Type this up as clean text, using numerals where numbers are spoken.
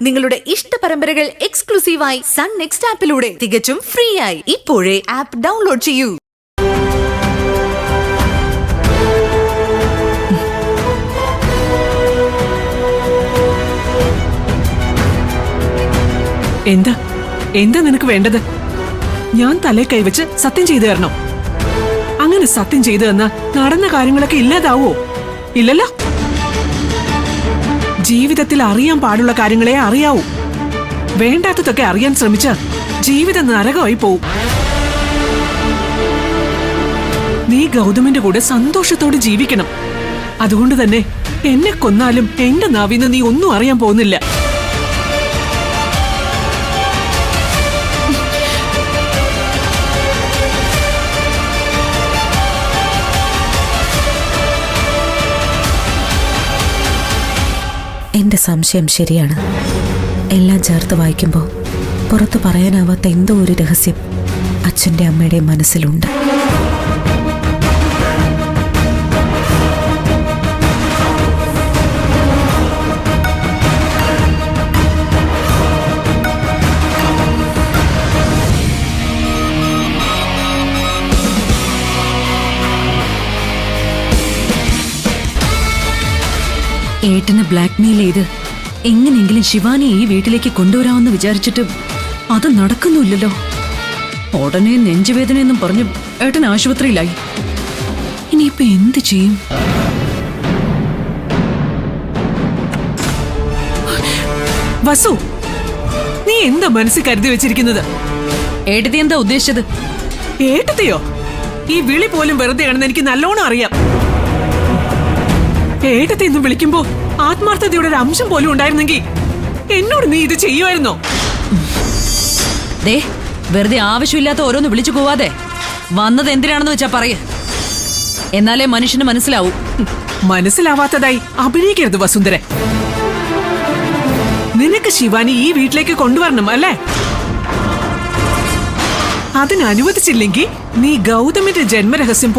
നിങ്ങളുടെ ഇഷ്ട പരമ്പരകൾ എക്സ്ക്ലൂസീവായി സൺ നെക്സ്റ്റ് ആപ്പിലൂടെ തികച്ചും ഫ്രീ ആയി ഇപ്പോഴേ ആപ്പ് ഡൗൺലോഡ് ചെയ്യൂ. എന്താ എന്താ നിനക്ക് വേണ്ടത്? ഞാൻ തലേ കൈവച്ച് സത്യം ചെയ്തു തരണോ? അങ്ങനെ സത്യം ചെയ്തു തന്നാ നടന്ന കാര്യങ്ങളൊക്കെ ഇല്ലാതാവോ? ഇല്ലല്ലോ. ജീവിതത്തിൽ അറിയാൻ പാടുള്ള കാര്യങ്ങളെ അറിയാവൂ. വേണ്ടാത്തതൊക്കെ അറിയാൻ ശ്രമിച്ച ജീവിതം നരകമായി പോവും. നീ ഗൗതമിന്റെ കൂടെ സന്തോഷത്തോടെ ജീവിക്കണം. അതുകൊണ്ട് തന്നെ എന്നെ കൊന്നാലും എന്റെ നാവിന്ന് നീ ഒന്നും അറിയാൻ പോകുന്നില്ല. എന്റെ സംശയം ശരിയാണ്. എല്ലാം ചേർത്ത് വായിക്കുമ്പോൾ പുറത്തു പറയാനാവാത്ത എന്തോ ഒരു രഹസ്യം അച്ഛൻ്റെ അമ്മയുടെ മനസ്സിലുണ്ട്. ഏട്ടനെ ബ്ലാക്ക്മെയിൽ ചെയ്ത് എങ്ങനെയെങ്കിലും ശിവാനിയെ ഈ വീട്ടിലേക്ക് കൊണ്ടുവരാമെന്ന് വിചാരിച്ചിട്ട് അത് നടക്കുന്നില്ലല്ലോ. ഉടനെ നെഞ്ചുവേദനയെന്നും പറഞ്ഞ് ഏട്ടൻ ആശുപത്രിയിലായി. ഇനിയിപ്പോ എന്ത് ചെയ്യും? വസു, നീ എന്താ മനസ്സിൽ കരുതി വെച്ചിരിക്കുന്നത്? ഏട്ടത്തി എന്താ ഉദ്ദേശിച്ചത്? ഏട്ടത്തെയോ? ഈ വിളി പോലും വെറുതെയാണെന്ന് എനിക്ക് നല്ലോണം അറിയാം. ഏട്ടത്തെ ഇന്ന് വിളിക്കുമ്പോ ആത്മാർത്ഥതയുടെ ഒരു അംശം പോലും ഉണ്ടായിരുന്നെങ്കിൽ എന്നോട് നീ ഇത് ചെയ്യുമായിരുന്നോ? ദേ, വെറുതെ ആവശ്യമില്ലാത്ത ഓരോന്ന് വിളിച്ചു പോവാതെ വന്നത് എന്തിനാണെന്ന് വെച്ചാ പറയ്. എന്നാലേ മനുഷ്യന് മനസ്സിലാവൂ. മനസ്സിലാവാത്തതായി അഭിനയിക്കരുത് വസുന്ധര. നിനക്ക് ശിവാനി ഈ വീട്ടിലേക്ക് കൊണ്ടുവരണം അല്ലേ? അതിനനുവദിച്ചില്ലെങ്കിൽ നീ ഗൗതമിന്റെ ജന്മരഹസ്യം